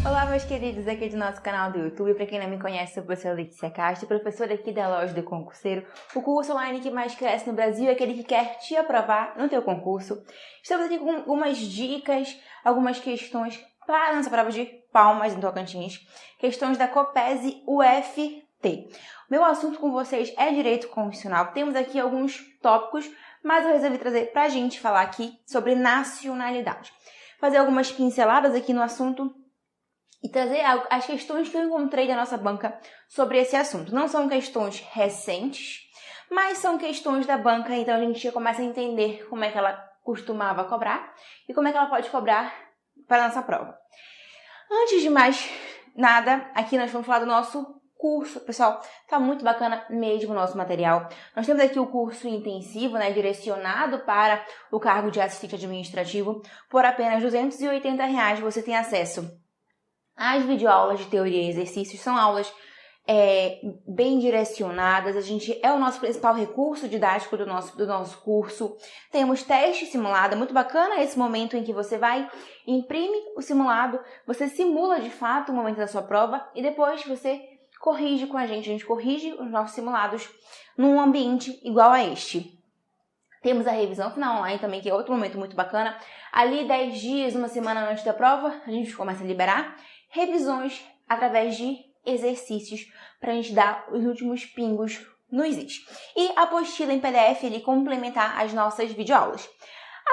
Olá, meus queridos, aqui do nosso canal do YouTube. Para quem não me conhece, sou a professora Letícia Castro, professora aqui da Loja do Concurseiro, o curso online que mais cresce no Brasil, aquele que quer te aprovar no teu concurso. Estamos aqui com algumas dicas, algumas questões para a nossa prova de Palmas em Tocantins, questões da COPESE UFT. Meu assunto com vocês é Direito Constitucional. Temos aqui alguns tópicos, mas eu resolvi trazer para a gente falar aqui sobre nacionalidade. Fazer algumas pinceladas aqui no assunto e trazer as questões que eu encontrei da nossa banca sobre esse assunto. Não são questões recentes, mas são questões da banca, então a gente já começa a entender como é que ela costumava cobrar e como é que ela pode cobrar para a nossa prova. Antes de mais nada, aqui nós vamos falar do nosso curso. Pessoal, tá muito bacana mesmo o nosso material. Nós temos aqui o curso intensivo, direcionado para o cargo de assistente administrativo. Por apenas R$ 280 você tem acesso às videoaulas de teoria e exercícios. São aulas bem direcionadas. É o nosso principal recurso didático do nosso curso. Temos teste simulado, é muito bacana esse momento em que você imprime o simulado, você simula de fato o momento da sua prova e depois você corrige com a gente corrige os nossos simulados num ambiente igual a este. Temos a revisão final online também, que é outro momento muito bacana. Ali 10 dias, uma semana antes da prova, a gente começa a liberar revisões através de exercícios para a gente dar os últimos pingos no ISIS. E a apostila em PDF ele complementar as nossas videoaulas.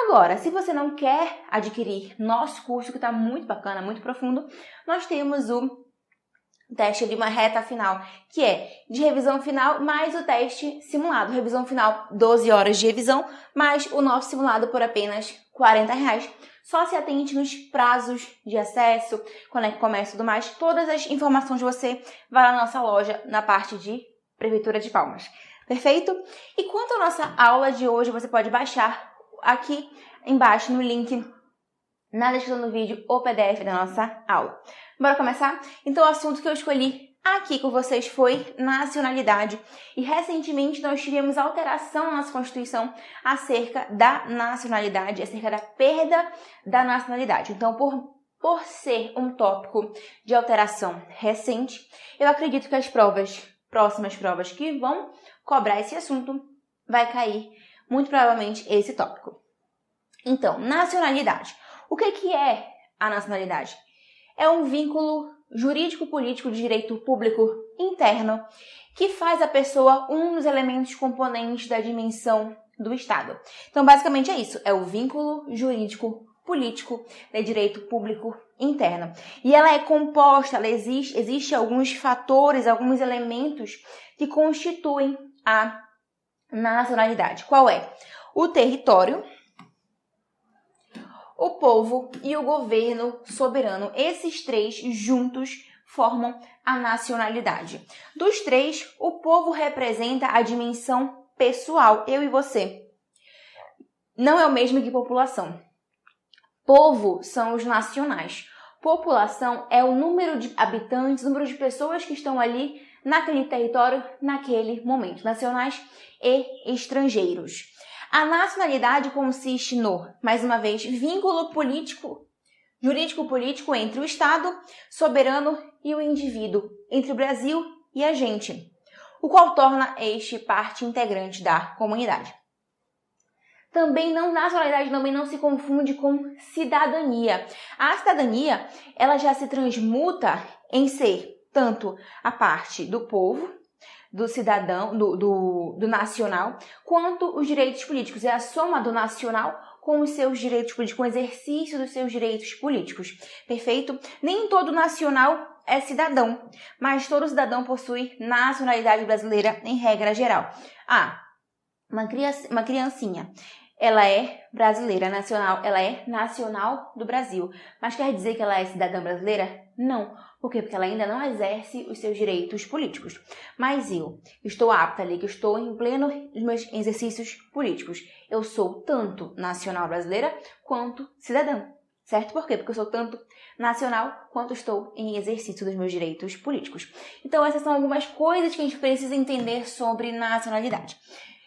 Agora, se você não quer adquirir nosso curso, que está muito bacana, muito profundo, nós temos o teste de uma reta final, que é de revisão final mais o teste simulado. Revisão final, 12 horas de revisão, mais o nosso simulado por apenas R$ 40. Só se atente nos prazos de acesso, quando é que começa e tudo mais. Todas as informações você vai lá na nossa loja, na parte de Prefeitura de Palmas. Perfeito? E quanto à nossa aula de hoje, você pode baixar aqui embaixo no link na descrição do vídeo o PDF da nossa aula. Bora começar? Então, o assunto que eu escolhi aqui com vocês foi nacionalidade. E recentemente nós tivemos alteração na nossa Constituição acerca da nacionalidade, acerca da perda da nacionalidade. Então, por ser um tópico de alteração recente, eu acredito que as próximas provas que vão cobrar esse assunto, vai cair muito provavelmente esse tópico. Então, nacionalidade. O que é a nacionalidade? É um vínculo jurídico-político de direito público interno que faz a pessoa um dos elementos componentes da dimensão do Estado. Então, basicamente é isso. É o vínculo jurídico-político de direito público interno. E ela é composta, existe alguns fatores, alguns elementos que constituem a nacionalidade. Qual é? O território, o povo e o governo soberano. Esses três juntos formam a nacionalidade. Dos três, o povo representa a dimensão pessoal, eu e você. Não é o mesmo que população. Povo são os nacionais. População é o número de habitantes, o número de pessoas que estão ali naquele território, naquele momento. Nacionais e estrangeiros. A nacionalidade consiste no, mais uma vez, vínculo jurídico-político entre o Estado soberano e o indivíduo, entre o Brasil e a gente, o qual torna este parte integrante da comunidade. Nacionalidade também não se confunde com cidadania. A cidadania, ela já se transmuta em ser tanto a parte do povo, do cidadão, do nacional, quanto os direitos políticos. É a soma do nacional com os seus direitos políticos, com o exercício dos seus direitos políticos. Perfeito? Nem todo nacional é cidadão, mas todo cidadão possui nacionalidade brasileira em regra geral. Uma criancinha, ela é brasileira, nacional, ela é nacional do Brasil. Mas quer dizer que ela é cidadã brasileira? Não. Por quê? Porque ela ainda não exerce os seus direitos políticos. Mas eu estou apta ali, que estou em pleno dos meus exercícios políticos. Eu sou tanto nacional brasileira quanto cidadã. Certo? Por quê? Porque eu sou tanto nacional quanto estou em exercício dos meus direitos políticos. Então, essas são algumas coisas que a gente precisa entender sobre nacionalidade.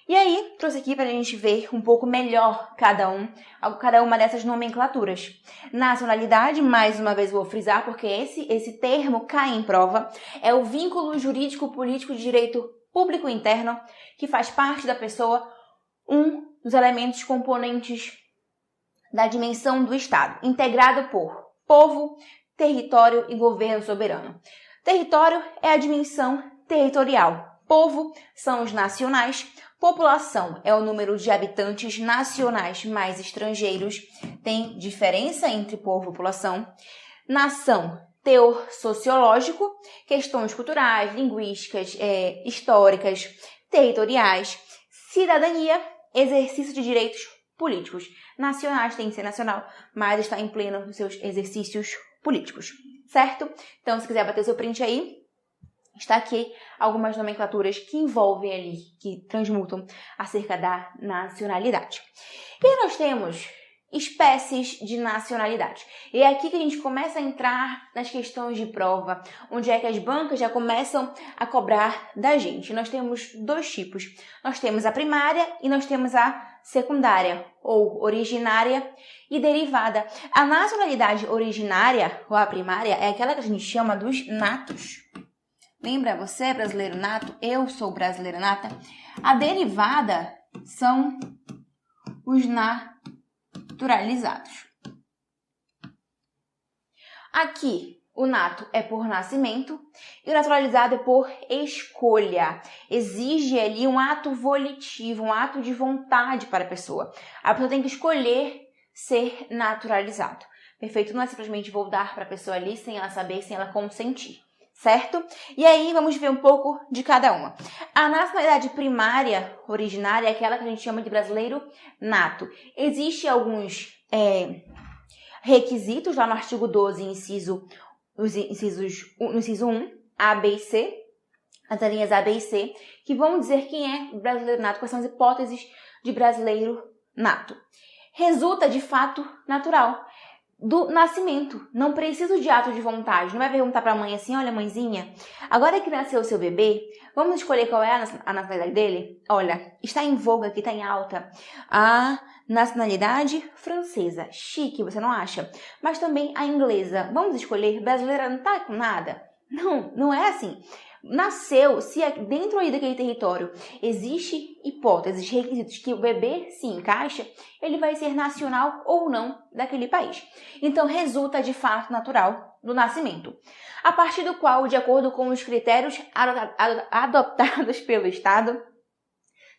E aí, trouxe aqui para a gente ver um pouco melhor cada uma dessas nomenclaturas. Nacionalidade, mais uma vez vou frisar, porque esse termo cai em prova, é o vínculo jurídico político de direito público interno que faz parte da pessoa, um dos elementos componentes da dimensão do Estado, integrado por povo, território e governo soberano. Território é a dimensão territorial. Povo são os nacionais. População é o número de habitantes nacionais mais estrangeiros. Tem diferença entre povo e população. Nação, teor sociológico, questões culturais, linguísticas, históricas, territoriais. Cidadania, exercício de direitos políticos. Nacionais tem que ser nacional, mas está em pleno nos seus exercícios políticos, certo? Então, se quiser bater seu print aí, está aqui algumas nomenclaturas que envolvem ali, que transmutam acerca da nacionalidade. E aí nós temos espécies de nacionalidade. E é aqui que a gente começa a entrar nas questões de prova, onde é que as bancas já começam a cobrar da gente. Nós temos dois tipos. Nós temos a primária e nós temos a secundária, ou originária e derivada. A nacionalidade originária, ou a primária, é aquela que a gente chama dos natos. Lembra? Você é brasileiro nato, eu sou brasileira nata. A derivada são os naturalizados. Aqui, o nato é por nascimento e o naturalizado é por escolha. Exige ali um ato volitivo, um ato de vontade para a pessoa. A pessoa tem que escolher ser naturalizado. Perfeito? Não é simplesmente vou dar para a pessoa ali sem ela saber, sem ela consentir. Certo? E aí, vamos ver um pouco de cada uma. A nacionalidade primária, originária, é aquela que a gente chama de brasileiro nato. Existem alguns requisitos lá no artigo 12, inciso 1, A, B e C, as linhas A, B e C, que vão dizer quem é brasileiro nato, quais são as hipóteses de brasileiro nato. Resulta de fato natural. Do nascimento. Não preciso de ato de vontade. Não vai perguntar para a mãe assim, olha, mãezinha, agora que nasceu o seu bebê, vamos escolher qual é a nacionalidade dele? Olha, está em voga aqui, está em alta. A nacionalidade francesa. Chique, você não acha? Mas também a inglesa. Vamos escolher? Brasileira não tá com nada? Não, não é assim. Nasceu, se dentro aí daquele território existe hipóteses, requisitos que o bebê se encaixa, ele vai ser nacional ou não daquele país. Então, resulta de fato natural do nascimento, a partir do qual, de acordo com os critérios adoptados pelo Estado,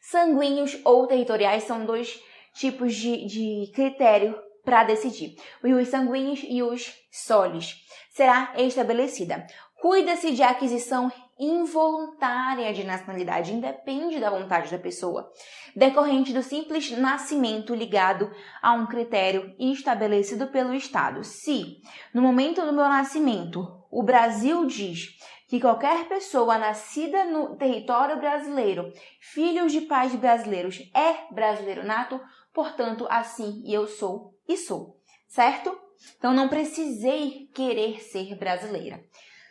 sanguíneos ou territoriais são dois tipos de critério para decidir. Os sanguíneos e os solis. Será estabelecida. Cuida-se de aquisição involuntária de nacionalidade, independe da vontade da pessoa, decorrente do simples nascimento ligado a um critério estabelecido pelo Estado. Se, no momento do meu nascimento, o Brasil diz que qualquer pessoa nascida no território brasileiro, filhos de pais brasileiros, é brasileiro nato, portanto, assim eu sou e sou, certo? Então, não precisei querer ser brasileira.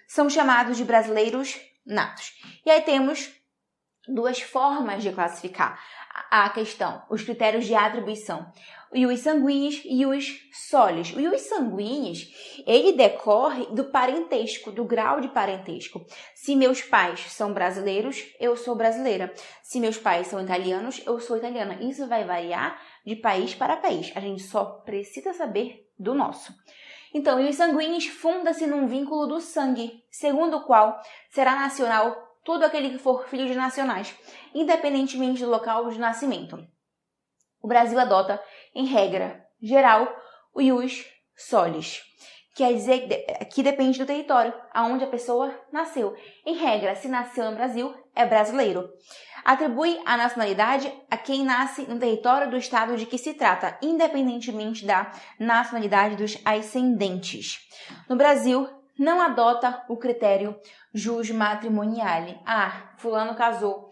São chamados de brasileiros natos. E aí temos duas formas de classificar a questão, os critérios de atribuição. Os sanguíneos e os solis. Os sanguíneos, ele decorre do parentesco, do grau de parentesco. Se meus pais são brasileiros, eu sou brasileira. Se meus pais são italianos, eu sou italiana. Isso vai variar de país para país. A gente só precisa saber do nosso. Então, os sanguíneos funda-se num vínculo do sangue, segundo o qual será nacional todo aquele que for filho de nacionais, independentemente do local de nascimento. O Brasil adota, em regra geral, o ius solis, quer dizer que depende do território aonde a pessoa nasceu. Em regra, se nasceu no Brasil, é brasileiro. Atribui a nacionalidade a quem nasce no território do estado de que se trata, independentemente da nacionalidade dos ascendentes. No Brasil, não adota o critério jus matrimoniale. Fulano casou,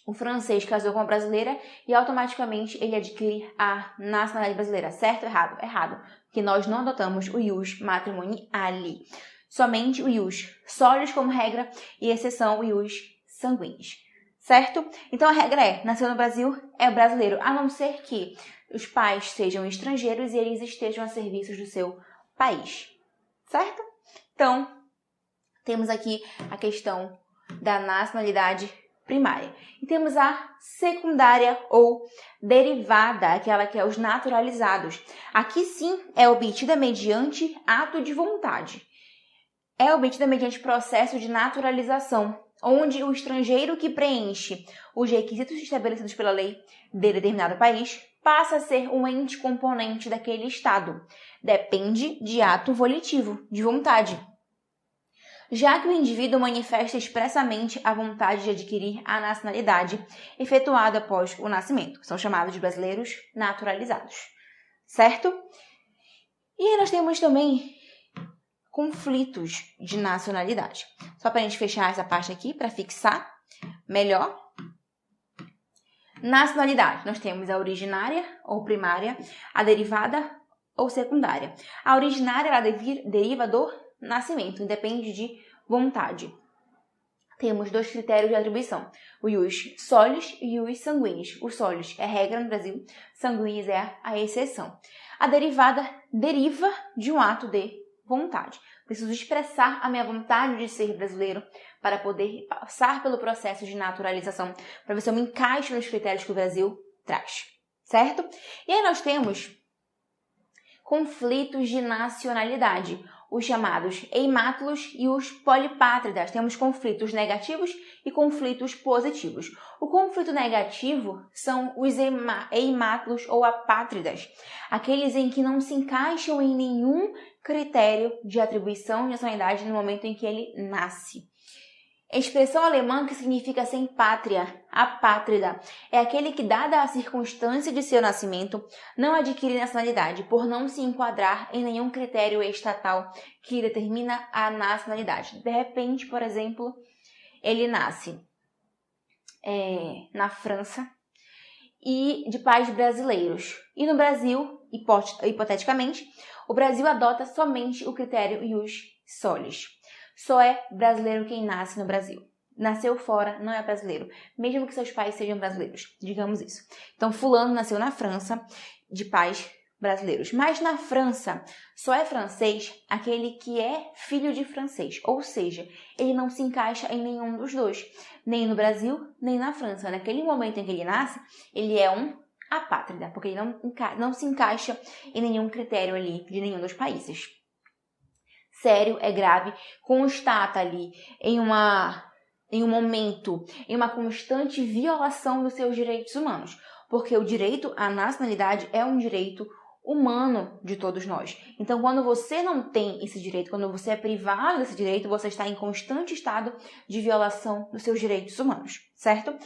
o francês casou com a brasileira e automaticamente ele adquire a nacionalidade brasileira. Certo ou errado? Errado, porque nós não adotamos o ius matrimoniale. Somente o ius solis como regra e exceção o ius sanguíneos. certo? Então a regra é, nasceu no Brasil, é brasileiro, a não ser que os pais sejam estrangeiros e eles estejam a serviço do seu país, certo? Então, temos aqui a questão da nacionalidade primária. E temos a secundária ou derivada, aquela que é os naturalizados. Aqui sim é obtida mediante ato de vontade. É obtida mediante processo de naturalização, onde o estrangeiro que preenche os requisitos estabelecidos pela lei de determinado país passa a ser um ente componente daquele Estado. Depende de ato volitivo, de vontade. Já que o indivíduo manifesta expressamente a vontade de adquirir a nacionalidade efetuada após o nascimento. São chamados de brasileiros naturalizados, certo? E aí nós temos também conflitos de nacionalidade. Só para a gente fechar essa parte aqui, para fixar melhor. Nacionalidade, nós temos a originária ou primária, a derivada ou secundária. A originária, ela deriva do nascimento, independe de vontade. Temos dois critérios de atribuição, o ius solis e o ius sanguinis. O solis é regra no Brasil, sanguinis é a exceção. A derivada deriva de um ato de vontade. Preciso expressar a minha vontade de ser brasileiro para poder passar pelo processo de naturalização, para ver se eu me encaixo nos critérios que o Brasil traz, certo? E aí nós temos conflitos de nacionalidade, os chamados eimátulos e os polipátridas. Temos conflitos negativos e conflitos positivos. O conflito negativo são os eimátulos ou apátridas, aqueles em que não se encaixam em nenhum critério de atribuição de nacionalidade no momento em que ele nasce. A expressão alemã que significa sem pátria, apátrida, é aquele que, dada a circunstância de seu nascimento, não adquire nacionalidade por não se enquadrar em nenhum critério estatal que determina a nacionalidade. De repente, por exemplo, ele nasce na França e de pais brasileiros. E no Brasil, hipoteticamente, o Brasil adota somente o critério ius solis. Só é brasileiro quem nasce no Brasil. Nasceu fora, não é brasileiro, mesmo que seus pais sejam brasileiros, digamos isso. Então, fulano nasceu na França, de pais brasileiros. Mas na França, só é francês aquele que é filho de francês. Ou seja, ele não se encaixa em nenhum dos dois. Nem no Brasil, nem na França. Naquele momento em que ele nasce, ele é um apátrida, porque ele não se encaixa em nenhum critério ali de nenhum dos países. Sério, é grave, constata ali em um momento, em uma constante violação dos seus direitos humanos, porque o direito à nacionalidade é um direito humano de todos nós. Então, quando você não tem esse direito, quando você é privado desse direito, você está em constante estado de violação dos seus direitos humanos, certo?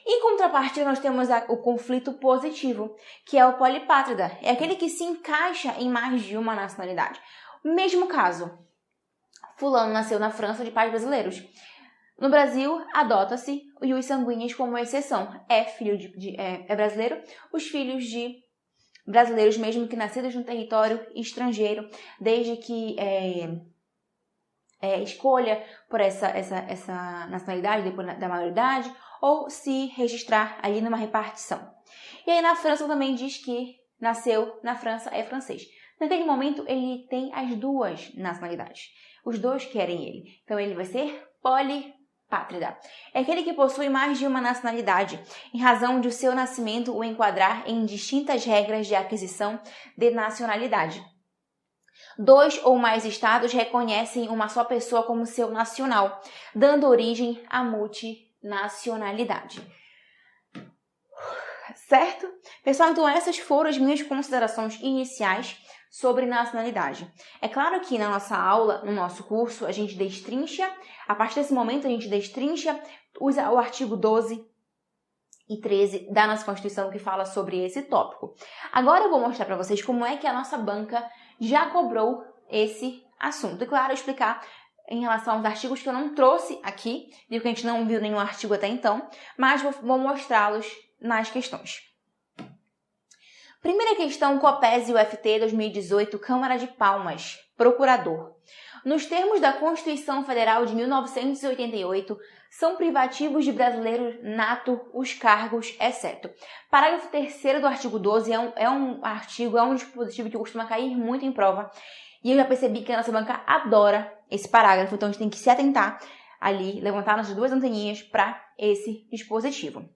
Em contrapartida, nós temos o conflito positivo, que é o polipátrida, é aquele que se encaixa em mais de uma nacionalidade. Mesmo caso, fulano nasceu na França de pais brasileiros. No Brasil, adota-se o ius sanguinis como exceção. É filho é brasileiro, os filhos de brasileiros, mesmo que nascidos no território estrangeiro, desde que escolha por essa nacionalidade depois da maioridade, ou se registrar ali numa repartição. E aí na França também diz que nasceu na França, é francês. Naquele momento, ele tem as duas nacionalidades. Os dois querem ele. Então, ele vai ser polipátrida. É aquele que possui mais de uma nacionalidade, em razão de o seu nascimento o enquadrar em distintas regras de aquisição de nacionalidade. 2 ou mais estados reconhecem uma só pessoa como seu nacional, dando origem à multinacionalidade. Certo? Pessoal, então essas foram as minhas considerações iniciais sobre nacionalidade. É claro que na nossa aula, no nosso curso, a gente destrincha, a partir desse momento a gente destrincha o artigo 12 e 13 da nossa Constituição que fala sobre esse tópico. Agora eu vou mostrar para vocês como é que a nossa banca já cobrou esse assunto. E claro, explicar em relação aos artigos que eu não trouxe aqui, viu que a gente não viu nenhum artigo até então, mas vou mostrá-los nas questões. Primeira questão, COPES e UFT 2018, Câmara de Palmas, Procurador. Nos termos da Constituição Federal de 1988, São privativos de brasileiro nato os cargos, exceto. Parágrafo 3º do artigo 12 é um dispositivo que costuma cair muito em prova. E eu já percebi que a nossa banca adora esse parágrafo, então a gente tem que se atentar ali, levantar nossas duas anteninhas para esse dispositivo.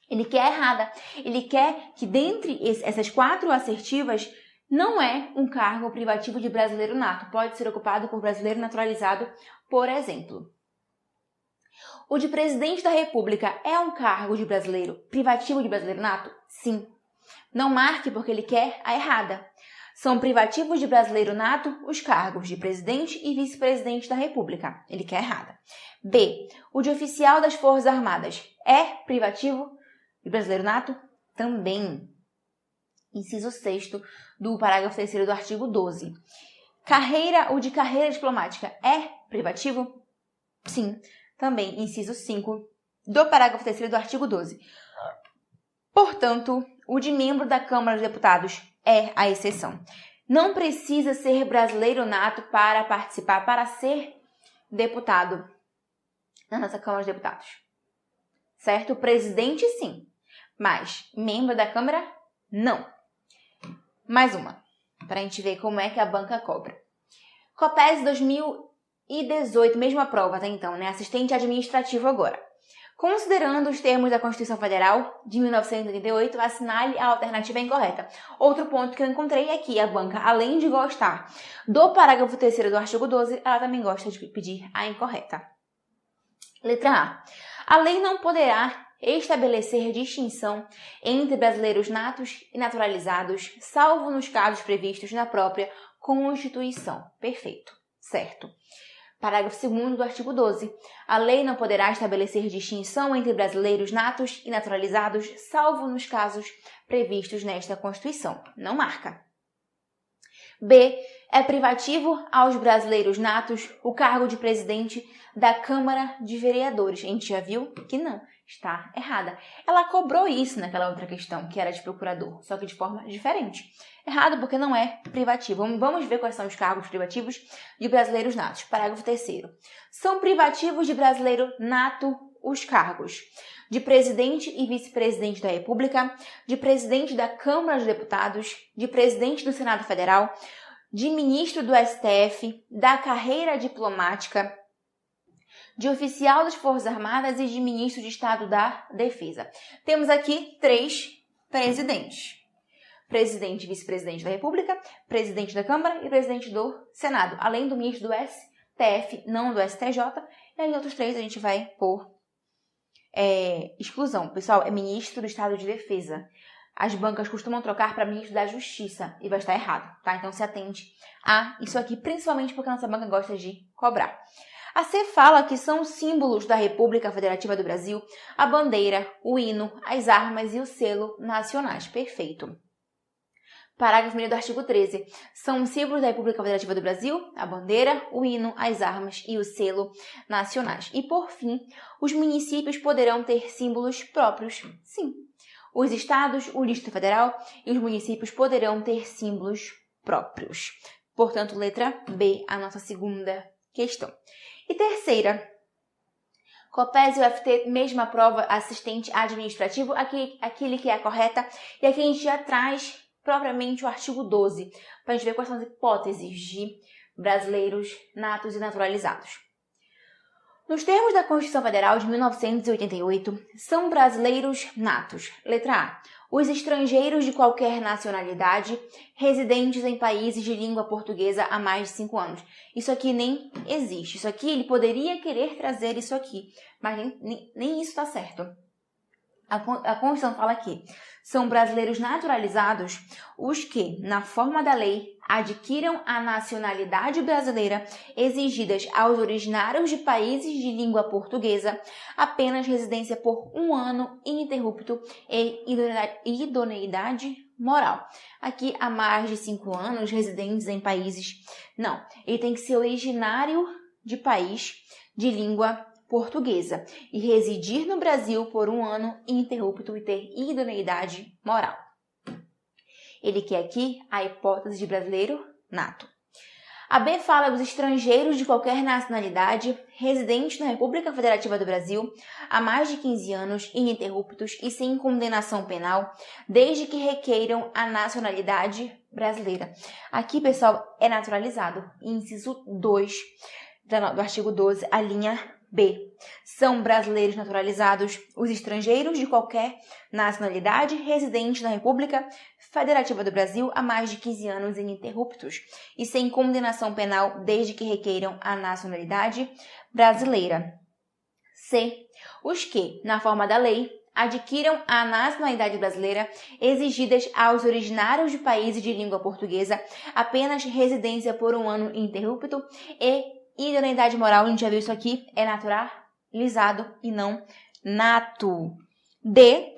Ele quer errada. Ele quer que dentre essas 4 assertivas não é um cargo privativo de brasileiro nato. Pode ser ocupado por brasileiro naturalizado, por exemplo. O de presidente da República é um cargo de brasileiro privativo de brasileiro nato? Sim. Não marque porque ele quer a errada. São privativos de brasileiro nato os cargos de presidente e vice-presidente da República. Ele quer errada. B. O de oficial das Forças Armadas é privativo de brasileiro nato? Também. Inciso 6º do parágrafo 3º do artigo 12. O de carreira diplomática é privativo? Sim. Também. Inciso 5 do parágrafo 3º do artigo 12. Portanto, o de membro da Câmara dos Deputados é a exceção. Não precisa ser brasileiro nato para participar, para ser deputado na nossa Câmara dos Deputados. Certo? Presidente, sim. Mas membro da Câmara, não. Mais uma, para a gente ver como é que a banca cobra. COPES 2018, mesma prova até então, né? Assistente administrativo agora. Considerando os termos da Constituição Federal de 1988, assinale a alternativa incorreta. Outro ponto que eu encontrei é que a banca, além de gostar do parágrafo 3º do artigo 12, ela também gosta de pedir a incorreta. Letra A. A lei não poderá estabelecer distinção entre brasileiros natos e naturalizados, salvo nos casos previstos na própria Constituição. Perfeito. Certo. Parágrafo 2º do artigo 12. A lei não poderá estabelecer distinção entre brasileiros natos e naturalizados, salvo nos casos previstos nesta Constituição. Não marca. B. É privativo aos brasileiros natos o cargo de presidente da Câmara de Vereadores. A gente já viu que não. Está errada. Ela cobrou isso naquela outra questão, que era de procurador, só que de forma diferente. Errado porque não é privativo. Vamos ver quais são os cargos privativos de brasileiros natos. Parágrafo 3º. São privativos de brasileiro nato os cargos de presidente e vice-presidente da República, de presidente da Câmara dos Deputados, de presidente do Senado Federal, de ministro do STF, da carreira diplomática, de oficial das Forças Armadas e de ministro de Estado da Defesa. Temos aqui 3 presidentes. Presidente e vice-presidente da República, presidente da Câmara e presidente do Senado, além do ministro do STF, não do STJ, e aí outros 3 a gente vai por exclusão. Pessoal, é ministro do Estado de Defesa. As bancas costumam trocar para ministro da Justiça e vai estar errado, tá? Então se atente a isso aqui, principalmente porque a nossa banca gosta de cobrar. A C fala que são símbolos da República Federativa do Brasil a bandeira, o hino, as armas e o selo nacionais. Perfeito. Parágrafo 1º do artigo 13. São símbolos da República Federativa do Brasil a bandeira, o hino, as armas e o selo nacionais. E, por fim, os municípios poderão ter símbolos próprios. Sim. Os estados, o Distrito Federal e os municípios poderão ter símbolos próprios. Portanto, letra B, a nossa segunda questão. E terceira, COPES e UFT, mesma prova, assistente administrativo, aquele que é a correta, e aqui a gente já traz propriamente o artigo 12, para a gente ver quais são as hipóteses de brasileiros natos e naturalizados. Nos termos da Constituição Federal de 1988, são brasileiros natos. Letra A. Os estrangeiros de qualquer nacionalidade residentes em países de língua portuguesa há mais de 5 anos. Isso aqui nem existe. Isso aqui, ele poderia querer trazer isso aqui, mas nem isso está certo. A Constituição fala que são brasileiros naturalizados os que, na forma da lei, adquiram a nacionalidade brasileira exigidas aos originários de países de língua portuguesa apenas residência por 1 ano ininterrupto e idoneidade moral. Aqui, há mais de 5 anos, residentes em países... Não, ele tem que ser originário de país de língua portuguesa e residir no Brasil por 1 ano ininterrupto e ter idoneidade moral. Ele quer aqui a hipótese de brasileiro nato. A B fala os estrangeiros de qualquer nacionalidade residentes na República Federativa do Brasil há mais de 15 anos, ininterruptos e sem condenação penal, desde que requeiram a nacionalidade brasileira. Aqui, pessoal, é naturalizado. Inciso 2 do artigo 12, a linha B. São brasileiros naturalizados os estrangeiros de qualquer nacionalidade residentes na República Federativa do Brasil há mais de 15 anos ininterruptos e sem condenação penal desde que requeiram a nacionalidade brasileira. C. Os que, na forma da lei, adquiram a nacionalidade brasileira exigidas aos originários de países de língua portuguesa apenas residência por um ano ininterrupto e idoneidade moral, a gente já viu isso aqui, é naturalizado e não nato. D.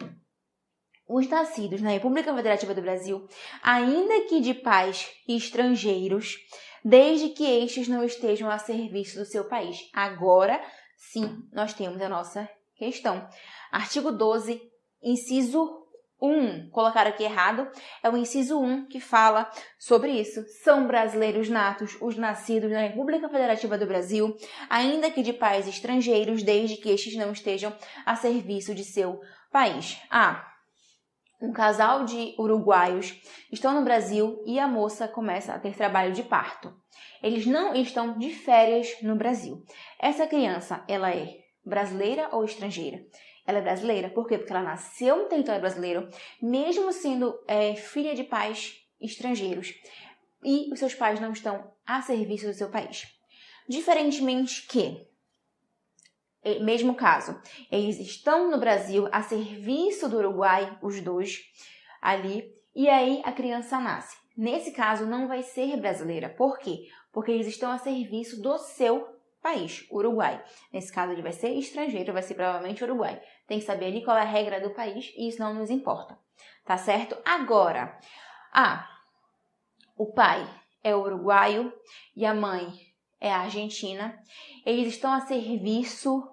Os nascidos na República Federativa do Brasil, ainda que de pais estrangeiros, desde que estes não estejam a serviço do seu país. Agora, sim, nós temos a nossa questão. Artigo 12, inciso 1, colocaram aqui errado, é o inciso 1 que fala sobre isso. São brasileiros natos os nascidos na República Federativa do Brasil, ainda que de pais estrangeiros, desde que estes não estejam a serviço de seu país. Um casal de uruguaios estão no Brasil e a moça começa a ter trabalho de parto. Eles não estão de férias no Brasil. Essa criança, ela é brasileira ou estrangeira? Ela é brasileira. Por quê? Porque ela nasceu no território brasileiro, mesmo sendo filha de pais estrangeiros. E os seus pais não estão a serviço do seu país. Diferentemente que, mesmo caso, eles estão no Brasil a serviço do Uruguai, os dois ali, e aí a criança nasce. Nesse caso, não vai ser brasileira. Por quê? Porque eles estão a serviço do seu país, Uruguai. Nesse caso, ele vai ser estrangeiro, vai ser provavelmente Uruguai. Tem que saber ali qual é a regra do país e isso não nos importa. Tá certo? Agora, o pai é uruguaio e a mãe é argentina. Eles estão a serviço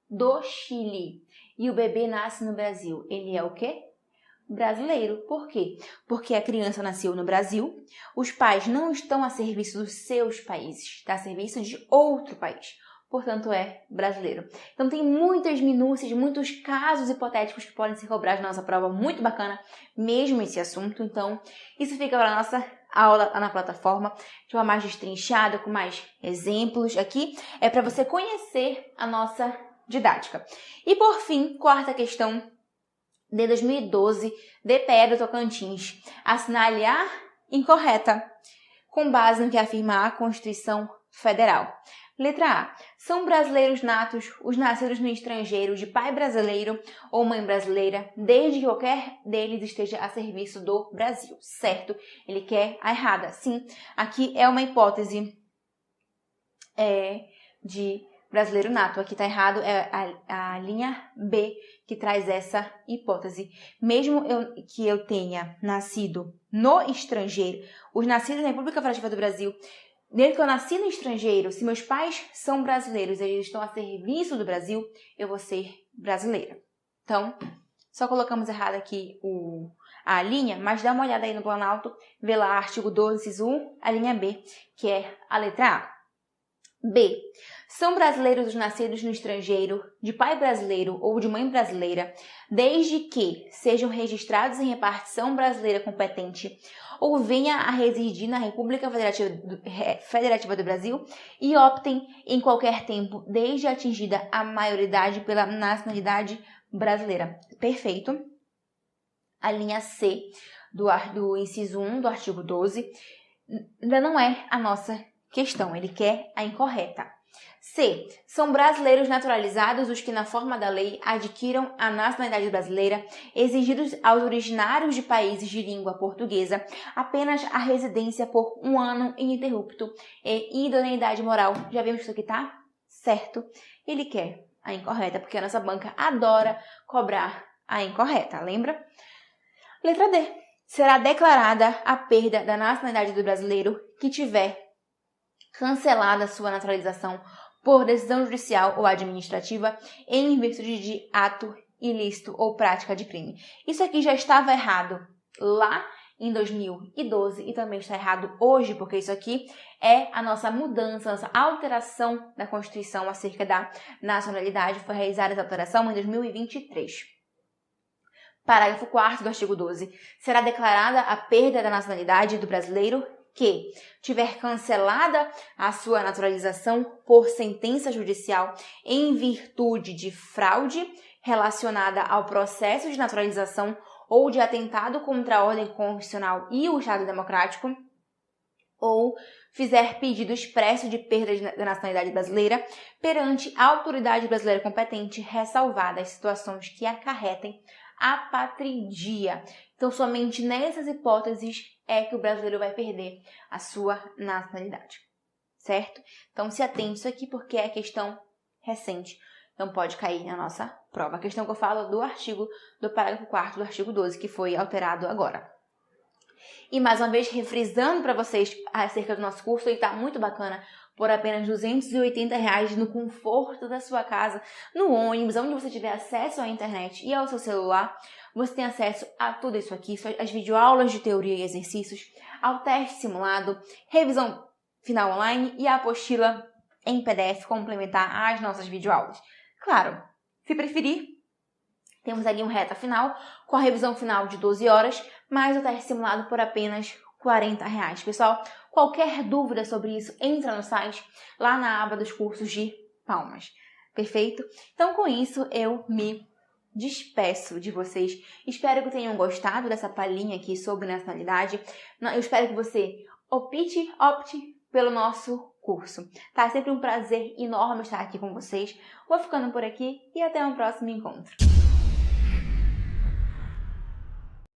do Chile e o bebê nasce no Brasil. Ele é o quê? Brasileiro. Por quê? Porque a criança nasceu no Brasil, os pais não estão a serviço dos seus países, está a serviço de outro país. Portanto, é brasileiro. Então, tem muitas minúcias, muitos casos hipotéticos que podem ser cobrados na nossa prova. Muito bacana mesmo esse assunto. Então, isso fica para a nossa aula lá na plataforma, de uma mais destrinchada, com mais exemplos aqui. É para você conhecer a nossa didática. E, por fim, quarta questão de 2012, DPE do Tocantins. Assinale a incorreta, com base no que afirma a Constituição Federal. Letra A. São brasileiros natos os nascidos no estrangeiro de pai brasileiro ou mãe brasileira, desde que qualquer deles esteja a serviço do Brasil. Certo? Ele quer a errada. Sim, aqui é uma hipótese de brasileiro nato. Aqui está errado, é a linha B que traz essa hipótese. Mesmo que eu tenha nascido no estrangeiro, os nascidos na República Federativa do Brasil, desde que eu nasci no estrangeiro, se meus pais são brasileiros e eles estão a serviço do Brasil, eu vou ser brasileira. Então, só colocamos errado aqui a linha, mas dá uma olhada aí no Planalto, vê lá artigo 12, inciso 1, a linha B, que é a letra A. B. São brasileiros os nascidos no estrangeiro, de pai brasileiro ou de mãe brasileira, desde que sejam registrados em repartição brasileira competente ou venha a residir na República Federativa do Brasil e optem em qualquer tempo, desde atingida a maioridade pela nacionalidade brasileira. Perfeito. A linha C do inciso 1 do artigo 12 ainda não é a nossa questão, ele quer a incorreta. C. São brasileiros naturalizados os que, na forma da lei, adquiram a nacionalidade brasileira, exigidos aos originários de países de língua portuguesa apenas a residência por um ano ininterrupto e idoneidade moral. Já vimos que isso aqui tá certo? Ele quer a incorreta, porque a nossa banca adora cobrar a incorreta, lembra? Letra D. Será declarada a perda da nacionalidade do brasileiro que tiver cancelada sua naturalização por decisão judicial ou administrativa em virtude de ato ilícito ou prática de crime. Isso aqui já estava errado lá em 2012 e também está errado hoje, porque isso aqui é a nossa mudança, a nossa alteração da Constituição acerca da nacionalidade. Foi realizada essa alteração em 2023. Parágrafo 4º do artigo 12. Será declarada a perda da nacionalidade do brasileiro que tiver cancelada a sua naturalização por sentença judicial em virtude de fraude relacionada ao processo de naturalização ou de atentado contra a ordem constitucional e o Estado democrático, ou fizer pedido expresso de perda da nacionalidade brasileira perante a autoridade brasileira competente, ressalvadas situações que acarretem apatrídia. Então, somente nessas hipóteses é que o brasileiro vai perder a sua nacionalidade, certo? Então, se atente isso aqui porque é questão recente. Então, pode cair na nossa prova. A questão que eu falo do parágrafo 4º do artigo 12, que foi alterado agora. E, mais uma vez, refrisando para vocês acerca do nosso curso, ele está muito bacana, por apenas R$ 280 no conforto da sua casa, no ônibus, onde você tiver acesso à internet e ao seu celular. Você tem acesso a tudo isso aqui, as videoaulas de teoria e exercícios, ao teste simulado, revisão final online e a apostila em PDF complementar às nossas videoaulas. Claro, se preferir, temos ali um reta final com a revisão final de 12 horas, mais o teste simulado por apenas R$ 40. Pessoal, qualquer dúvida sobre isso, entra no site, lá na aba dos cursos de Palmas. Perfeito? Então, com isso, eu me despeço de vocês. Espero que tenham gostado dessa palhinha aqui sobre nacionalidade. Eu espero que você opte pelo nosso curso. Tá? É sempre um prazer enorme estar aqui com vocês. Vou ficando por aqui e até um próximo encontro.